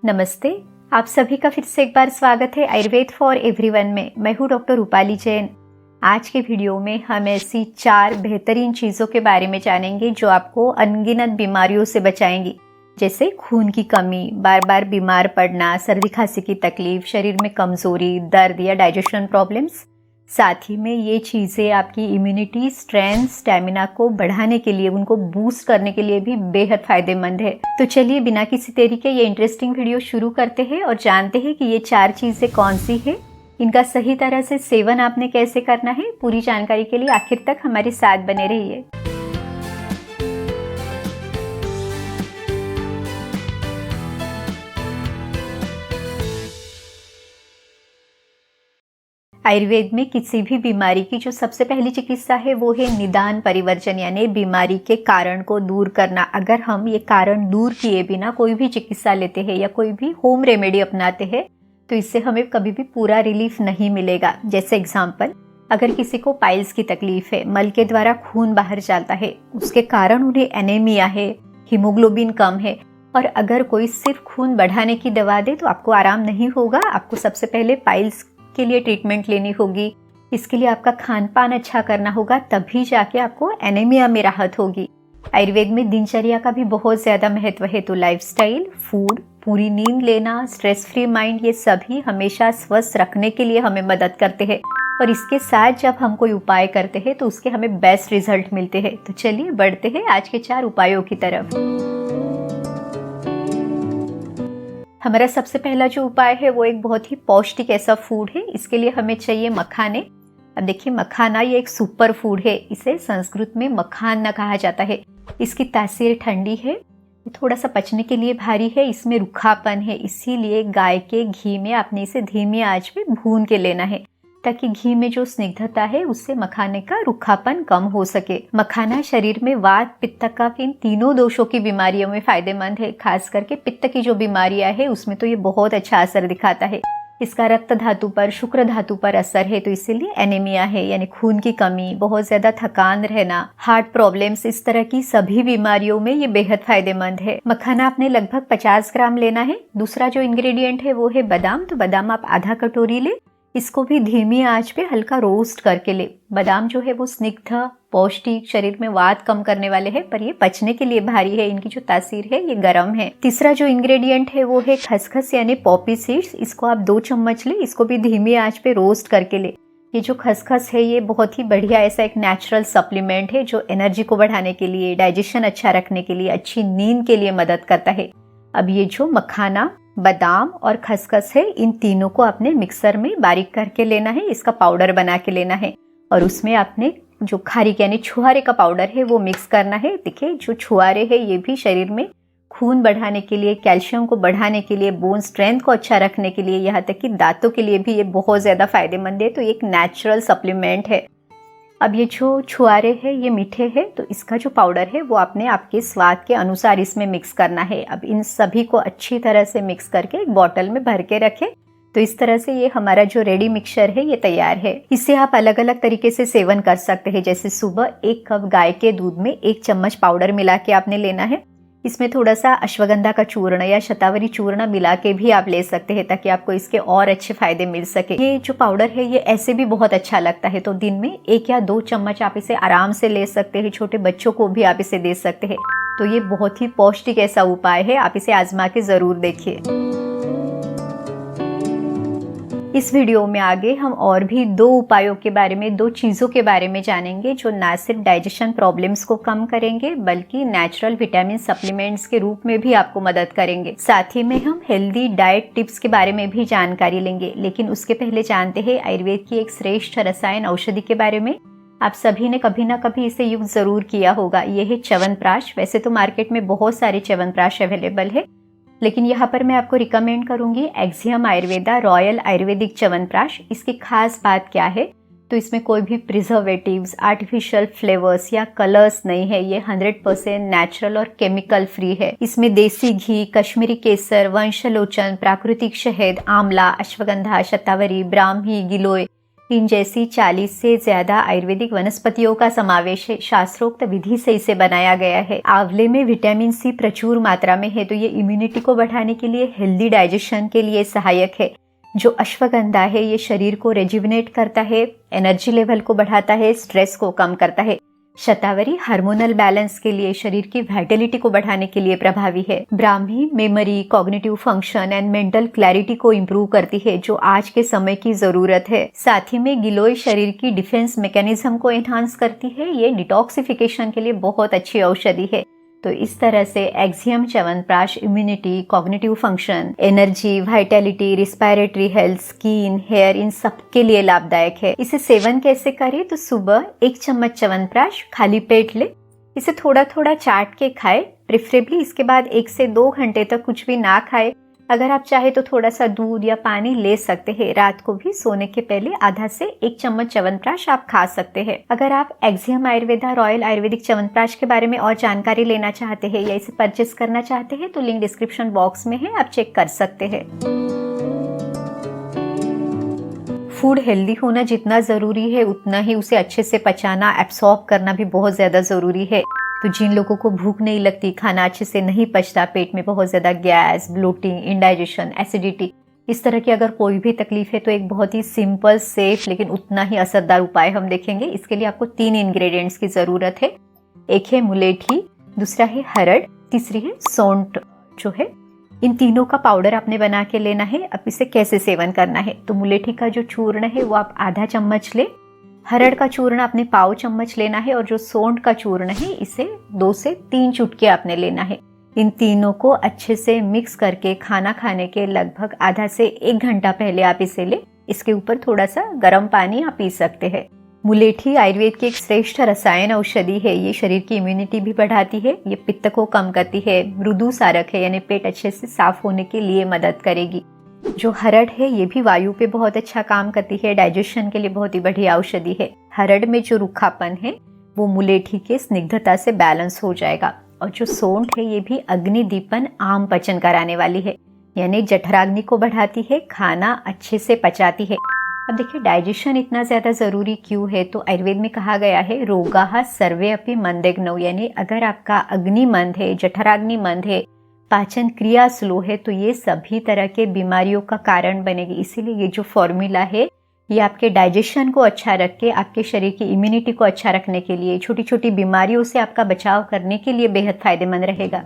नमस्ते। आप सभी का फिर से एक बार स्वागत है आयुर्वेद फॉर एवरीवन में। मैं हूँ डॉक्टर रूपाली जैन। आज के वीडियो में हम ऐसी 4 बेहतरीन चीज़ों के बारे में जानेंगे जो आपको अनगिनत बीमारियों से बचाएंगी, जैसे खून की कमी, बार बार बीमार पड़ना, सर्दी खांसी की तकलीफ, शरीर में कमजोरी, दर्द या डाइजेशन प्रॉब्लम्स। साथ ही में ये चीज़ें आपकी इम्यूनिटी, स्ट्रेंथ, स्टेमिना को बढ़ाने के लिए, उनको बूस्ट करने के लिए भी बेहद फायदेमंद है। तो चलिए बिना किसी देरी के ये इंटरेस्टिंग वीडियो शुरू करते हैं और जानते हैं कि ये 4 चीज़ें कौन सी है, इनका सही तरह से सेवन आपने कैसे करना है। पूरी जानकारी के लिए आखिर तक हमारे साथ बने रहिए। आयुर्वेद में किसी भी बीमारी की जो सबसे पहली चिकित्सा है वो है निदान परिवर्जन, यानी बीमारी के कारण को दूर करना। अगर हम ये कारण दूर किए बिना कोई भी चिकित्सा लेते हैं या कोई भी होम रेमेडी अपनाते हैं तो इससे हमें कभी भी पूरा रिलीफ नहीं मिलेगा। जैसे एग्जाम्पल, अगर किसी को पाइल्स की तकलीफ है, मल के द्वारा खून बाहर जाता है, उसके कारण उन्हें एनीमिया है, हीमोग्लोबिन कम है, और अगर कोई सिर्फ खून बढ़ाने की दवा दे तो आपको आराम नहीं होगा। आपको सबसे पहले पाइल्स के लिए ट्रीटमेंट लेनी होगी। इसके लिए आपका खान पान अच्छा करना होगा, तभी जाके आपको एनीमिया में राहत होगी। आयुर्वेद में दिनचर्या का भी बहुत ज़्यादा महत्व है। तो लाइफस्टाइल, फूड, पूरी नींद लेना, स्ट्रेस फ्री माइंड, ये सभी हमेशा स्वस्थ रखने के लिए हमें मदद करते हैं। और इसके साथ जब हम कोई उपाय करते हैं तो उसके हमें बेस्ट रिजल्ट मिलते हैं। तो चलिए बढ़ते हैं आज के 4 उपायों की तरफ। हमारा सबसे पहला जो उपाय है वो एक बहुत ही पौष्टिक ऐसा फूड है। इसके लिए हमें चाहिए मखाने। अब देखिए, मखाना ये एक सुपर फूड है। इसे संस्कृत में मखाना कहा जाता है। इसकी तासीर ठंडी है, थोड़ा सा पचने के लिए भारी है, इसमें रूखापन है, इसीलिए गाय के घी में आपने इसे धीमी आंच पे भून के लेना है ताकि घी में जो स्निग्धता है उससे मखाने का रूखापन कम हो सके। मखाना शरीर में वात, पित्त, कफ, इन तीनों दोषों की बीमारियों में फायदेमंद है। खास करके पित्त की जो बीमारियां है उसमें तो ये बहुत अच्छा असर दिखाता है। इसका रक्त धातु पर, शुक्र धातु पर असर है, तो इसीलिए एनीमिया है यानी खून की कमी, बहुत ज्यादा थकान रहना, हार्ट प्रॉब्लम्स, इस तरह की सभी बीमारियों में ये बेहद फायदेमंद है। मखाना आपने लगभग 50 ग्राम लेना है। दूसरा जो इंग्रेडिएंट है वो है बादाम। तो बादाम आप आधा कटोरी ले। इसको भी धीमी आंच पे हल्का रोस्ट करके ले। बादाम जो है वो स्निग्ध, पौष्टिक, शरीर में वात कम करने वाले हैं, पर ये पचने के लिए भारी है। इनकी जो तासीर है ये गर्म है। तीसरा जो इंग्रेडिएंट है वो है खसखस यानी पॉपी सीड्स। इसको आप 2 चम्मच ले। इसको भी धीमी आंच पे रोस्ट करके ले। ये जो खसखस है ये बहुत ही बढ़िया ऐसा एक नेचुरल सप्लीमेंट है जो एनर्जी को बढ़ाने के लिए, डाइजेशन अच्छा रखने के लिए, अच्छी नींद के लिए मदद करता है। अब ये जो मखाना, बादाम और खसखस है, इन तीनों को आपने मिक्सर में बारीक करके लेना है। इसका पाउडर बना के लेना है और उसमें आपने जो खारीक यानी छुहारे का पाउडर है वो मिक्स करना है। देखिए, जो छुहारे है ये भी शरीर में खून बढ़ाने के लिए, कैल्शियम को बढ़ाने के लिए, बोन स्ट्रेंथ को अच्छा रखने के लिए, यहाँ तक कि दांतों के लिए भी ये बहुत ज़्यादा फायदेमंद है। तो एक नेचुरल सप्लीमेंट है। अब ये जो छुआरे हैं ये मीठे हैं, तो इसका जो पाउडर है वो आपने आपके स्वाद के अनुसार इसमें मिक्स करना है। अब इन सभी को अच्छी तरह से मिक्स करके एक बॉटल में भर के रखें। तो इस तरह से ये हमारा जो रेडी मिक्सचर है ये तैयार है। इसे आप अलग अलग तरीके से सेवन कर सकते हैं। जैसे सुबह 1 कप गाय के दूध में 1 चम्मच पाउडर मिला के आपने लेना है। इसमें थोड़ा सा अश्वगंधा का चूर्ण या शतावरी चूर्ण मिला के भी आप ले सकते हैं ताकि आपको इसके और अच्छे फायदे मिल सके। ये जो पाउडर है ये ऐसे भी बहुत अच्छा लगता है। तो दिन में 1 या 2 चम्मच आप इसे आराम से ले सकते हैं। छोटे बच्चों को भी आप इसे दे सकते हैं। तो ये बहुत ही पौष्टिक ऐसा उपाय है, आप इसे आजमा के जरूर देखिए। इस वीडियो में आगे हम और भी 2 उपायों के बारे में, 2 चीज़ों के बारे में जानेंगे जो ना सिर्फ डाइजेशन प्रॉब्लम्स को कम करेंगे बल्कि नेचुरल विटामिन सप्लीमेंट्स के रूप में भी आपको मदद करेंगे। साथ ही में हम हेल्दी डाइट टिप्स के बारे में भी जानकारी लेंगे। लेकिन उसके पहले जानते हैं आयुर्वेद की एक श्रेष्ठ रसायन औषधि के बारे में। आप सभी ने कभी ना कभी इसे यूज जरूर किया होगा। यह है च्यवनप्राश। वैसे तो मार्केट में बहुत सारे च्यवनप्राश अवेलेबल है, लेकिन यहाँ पर मैं आपको रिकमेंड करूंगी एक्सियम आयुर्वेदा रॉयल आयुर्वेदिक च्यवनप्राश। इसकी खास बात क्या है, तो इसमें कोई भी प्रिजर्वेटिव्स, आर्टिफिशियल फ्लेवर्स या कलर्स नहीं है। ये 100% नेचुरल और केमिकल फ्री है। इसमें देसी घी, कश्मीरी केसर, वंशलोचन, प्राकृतिक शहद, आंवला, अश्वगंधा, शतावरी, ब्राह्मी, गिलोय, इन जैसी 40 से ज्यादा आयुर्वेदिक वनस्पतियों का समावेश है। शास्त्रोक्त विधि से इसे बनाया गया है। आंवले में विटामिन सी प्रचुर मात्रा में है, तो ये इम्यूनिटी को बढ़ाने के लिए, हेल्दी डाइजेशन के लिए सहायक है। जो अश्वगंधा है ये शरीर को रेजिवनेट करता है, एनर्जी लेवल को बढ़ाता है, स्ट्रेस को कम करता है। शतावरी हार्मोनल बैलेंस के लिए, शरीर की वाइटलिटी को बढ़ाने के लिए प्रभावी है। Brahmi memory, cognitive function and mental clarity को इम्प्रूव करती है, जो आज के समय की जरूरत है। साथ ही में गिलोय शरीर की डिफेंस मैकेनिज्म को एनहांस करती है। ये डिटॉक्सिफिकेशन के लिए बहुत अच्छी औषधि है। तो इस तरह से Axiom chyawanprash immunity, cognitive function, energy, vitality, respiratory health, skin, hair, इन सब के लिए लाभदायक है। इसे सेवन कैसे करें? तो सुबह 1 चम्मच च्यवनप्राश खाली पेट ले, इसे थोड़ा थोड़ा चाट के खाए। प्रेफरेबली इसके बाद 1 से 2 घंटे तक कुछ भी ना खाए। अगर आप चाहे तो थोड़ा सा दूध या पानी ले सकते हैं। रात को भी सोने के पहले आधा से 1 चम्मच च्यवनप्राश आप खा सकते हैं। अगर आप एक्सियम आयुर्वेदा रॉयल आयुर्वेदिक च्यवनप्राश के बारे में और जानकारी लेना चाहते हैं या इसे परचेस करना चाहते हैं तो लिंक डिस्क्रिप्शन बॉक्स में है, आप चेक कर सकते हैं। फूड हेल्दी होना जितना जरूरी है उतना ही उसे अच्छे से पचाना, एब्सॉर्ब करना भी बहुत ज्यादा जरूरी है। तो जिन लोगों को भूख नहीं लगती, खाना अच्छे से नहीं पचता, पेट में बहुत ज्यादा गैस, ब्लोटिंग, इंडाइजेशन, एसिडिटी, इस तरह की अगर कोई भी तकलीफ है तो एक बहुत ही सिंपल, सेफ लेकिन उतना ही असरदार उपाय हम देखेंगे। इसके लिए आपको 3 इंग्रेडिएंट्स की जरूरत है। एक है मुलेठी, दूसरा है हरड़, तीसरी है सौंठ जो है। इन तीनों का पाउडर आपने बना के लेना है। अब इसे कैसे सेवन करना है? तो मुलेठी का जो चूर्ण है वो आप आधा चम्मच ले, हरड़ का चूर्ण आपने पाव चम्मच लेना है और जो सौंठ का चूर्ण है इसे 2 से 3 चुटके आपने लेना है। इन तीनों को अच्छे से मिक्स करके खाना खाने के लगभग आधा से 1 घंटा पहले आप इसे ले। इसके ऊपर थोड़ा सा गर्म पानी आप पी सकते हैं। मुलेठी आयुर्वेद की एक श्रेष्ठ रसायन औषधि है। ये शरीर की इम्यूनिटी भी बढ़ाती है, ये पित्त को कम करती है, मृदु सारक है यानी पेट अच्छे से साफ होने के लिए मदद करेगी। जो हरड़ है ये भी वायु पे बहुत अच्छा काम करती है, डाइजेशन के लिए बहुत ही बढ़िया औषधि है। हरड़ में जो रूखापन है वो मुलेठी के स्निग्धता से बैलेंस हो जाएगा। और जो सौंठ है ये भी अग्नि दीपन, आम पचन कराने वाली है, यानी जठराग्नि को बढ़ाती है, खाना अच्छे से पचाती है। अब देखिए डाइजेशन इतना ज्यादा जरूरी क्यों है? तो आयुर्वेद में कहा गया है रोगाः सर्वे अपि मंदेग्नौ, यानी अगर आपका अग्नि मंद है, जठराग्नि मंद है, पाचन क्रिया स्लो है तो ये सभी तरह के बीमारियों का कारण बनेगी। इसीलिए ये जो फॉर्मूला है ये आपके डाइजेशन को अच्छा रख के, आपके शरीर की इम्यूनिटी को अच्छा रखने के लिए, छोटी छोटी बीमारियों से आपका बचाव करने के लिए बेहद फायदेमंद रहेगा।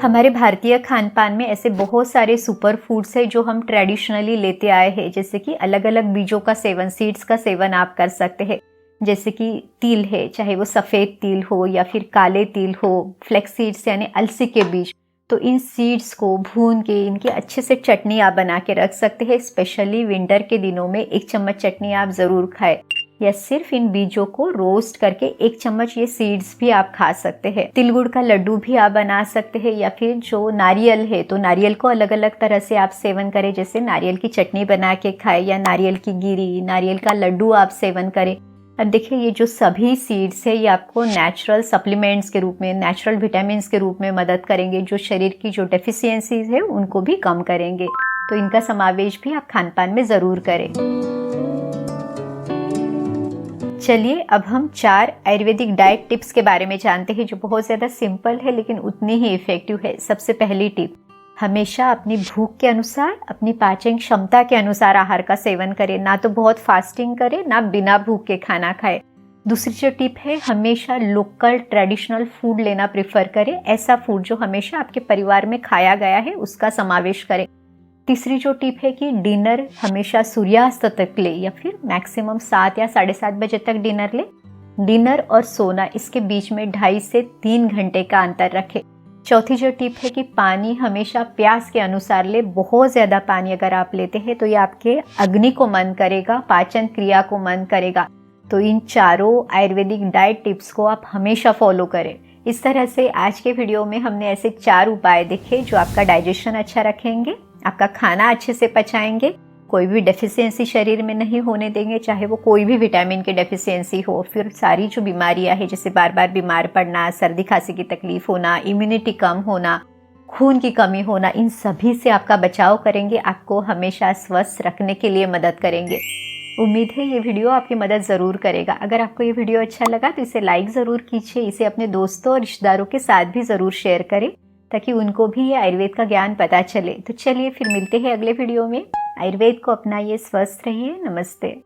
हमारे भारतीय खान पान में ऐसे बहुत सारे सुपर फूड्स है जो हम ट्रेडिशनली लेते आए हैं, जैसे कि अलग अलग बीजों का सेवन, सीड्स का सेवन आप कर सकते हैं। जैसे कि तिल है, चाहे वो सफ़ेद तिल हो या फिर काले तिल हो, फ्लेक्स सीड्स यानी अलसी के बीज, तो इन सीड्स को भून के इनकी अच्छे से चटनी आप बना के रख सकते हैं। स्पेशली विंटर के दिनों में 1 चम्मच चटनी आप ज़रूर खाएं, या सिर्फ इन बीजों को रोस्ट करके 1 चम्मच ये सीड्स भी आप खा सकते हैं। तिल गुड़ का लड्डू भी आप बना सकते हैं, या फिर जो नारियल है तो नारियल को अलग अलग तरह से आप सेवन करें, जैसे नारियल की चटनी बना के खाएं या नारियल की गिरी, नारियल का लड्डू आप सेवन करें। अब देखिए ये जो सभी सीड्स है ये आपको नेचुरल सप्लीमेंट्स के रूप में, नेचुरल विटामिन के रूप में मदद करेंगे, जो शरीर की जो डेफिशिएंसीज है उनको भी कम करेंगे। तो इनका समावेश भी आप खान पान में ज़रूर करें। चलिए अब हम 4 आयुर्वेदिक डाइट टिप्स के बारे में जानते हैं जो बहुत ज़्यादा सिंपल है लेकिन उतनी ही इफेक्टिव है। सबसे पहली टिप, हमेशा अपनी भूख के अनुसार, अपनी पाचन क्षमता के अनुसार आहार का सेवन करें। ना तो बहुत फास्टिंग करें, ना बिना भूख के खाना खाएं। दूसरी जो टिप है, हमेशा लोकल ट्रेडिशनल फूड लेना प्रेफर करें। ऐसा फूड जो हमेशा आपके परिवार में खाया गया है उसका समावेश करें। तीसरी जो टिप है कि डिनर हमेशा सूर्यास्त तक ले, या फिर मैक्सिमम 7 या 7:30 बजे तक डिनर ले। डिनर और सोना इसके बीच में 2.5 से 3 घंटे का अंतर रखें। चौथी जो टिप है कि पानी हमेशा प्यास के अनुसार ले। बहुत ज़्यादा पानी अगर आप लेते हैं तो ये आपके अग्नि को मंद करेगा, पाचन क्रिया को मंद करेगा। तो इन चारों आयुर्वेदिक डाइट टिप्स को आप हमेशा फॉलो करें। इस तरह से आज के वीडियो में हमने ऐसे 4 उपाय देखे जो आपका डाइजेशन अच्छा रखेंगे, आपका खाना अच्छे से पचाएंगे, कोई भी डेफिशिएंसी शरीर में नहीं होने देंगे, चाहे वो कोई भी विटामिन की डेफिशिएंसी हो, फिर सारी जो बीमारियां हैं जैसे बार बार बीमार पड़ना, सर्दी खांसी की तकलीफ होना, इम्यूनिटी कम होना, खून की कमी होना, इन सभी से आपका बचाव करेंगे, आपको हमेशा स्वस्थ रखने के लिए मदद करेंगे। उम्मीद है ये वीडियो आपकी मदद ज़रूर करेगा। अगर आपको ये वीडियो अच्छा लगा तो इसे लाइक ज़रूर कीजिए, इसे अपने दोस्तों और रिश्तेदारों के साथ भी ज़रूर शेयर करें ताकि उनको भी ये आयुर्वेद का ज्ञान पता चले। तो चलिए फिर मिलते हैं अगले वीडियो में। आयुर्वेद को अपनाइए, स्वस्थ रहिए। नमस्ते।